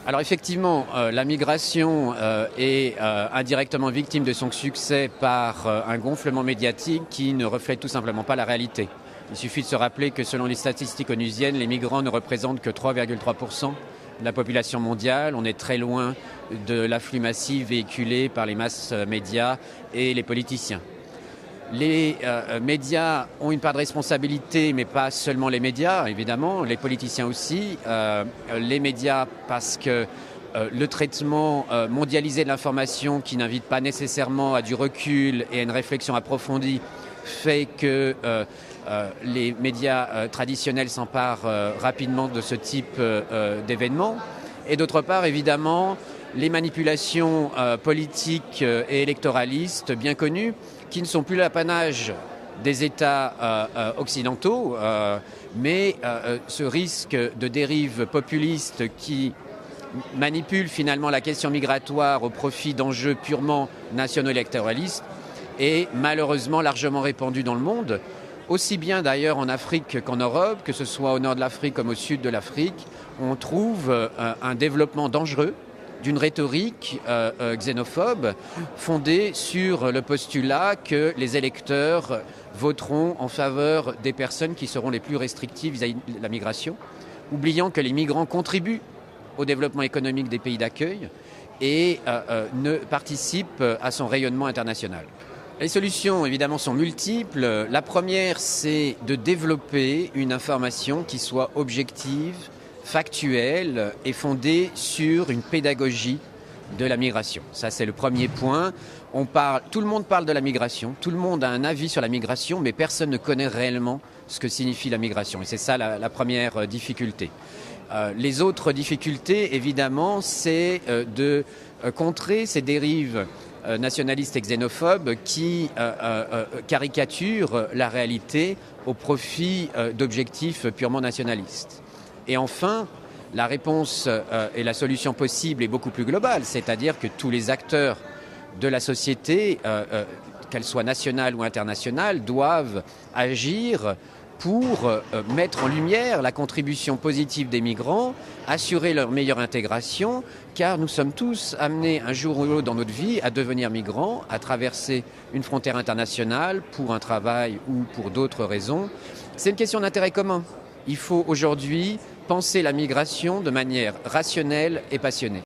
Alors effectivement, la migration est indirectement victime de son succès par un gonflement médiatique qui ne reflète tout simplement pas la réalité. Il suffit de se rappeler que selon les statistiques onusiennes, les migrants ne représentent que 3,3% de la population mondiale. On est très loin de l'afflux massif véhiculé par les masses médias et les politiciens. Les médias ont une part de responsabilité, mais pas seulement les médias, évidemment, les politiciens aussi. Les médias parce que le traitement mondialisé de l'information, qui n'invite pas nécessairement à du recul et à une réflexion approfondie, fait que les médias traditionnels s'emparent rapidement de ce type d'événements. Et d'autre part, évidemment, les manipulations politiques et électoralistes bien connues, qui ne sont plus l'apanage des États occidentaux, mais ce risque de dérive populiste qui manipule finalement la question migratoire au profit d'enjeux purement nationaux-électoralistes est malheureusement largement répandu dans le monde, aussi bien d'ailleurs en Afrique qu'en Europe, que ce soit au nord de l'Afrique comme au sud de l'Afrique. On trouve un développement dangereux d'une rhétorique xénophobe fondée sur le postulat que les électeurs voteront en faveur des personnes qui seront les plus restrictives vis-à-vis de la migration, oubliant que les migrants contribuent au développement économique des pays d'accueil et ne participent à son rayonnement international. Les solutions, évidemment, sont multiples. La première, c'est de développer une information qui soit objective, factuelle et fondée sur une pédagogie de la migration. Ça, c'est le premier point. Tout le monde parle de la migration, tout le monde a un avis sur la migration, mais personne ne connaît réellement ce que signifie la migration. Et c'est ça la première difficulté. Les autres difficultés, évidemment, c'est de contrer ces dérives nationalistes et xénophobes qui caricaturent la réalité au profit d'objectifs purement nationalistes. Et enfin, la réponse et la solution possible est beaucoup plus globale, c'est-à-dire que tous les acteurs de la société, qu'elles soient nationales ou internationales, doivent agir pour mettre en lumière la contribution positive des migrants, assurer leur meilleure intégration, car nous sommes tous amenés un jour ou l'autre dans notre vie à devenir migrants, à traverser une frontière internationale pour un travail ou pour d'autres raisons. C'est une question d'intérêt commun. Il faut aujourd'hui penser la migration de manière rationnelle et passionnée.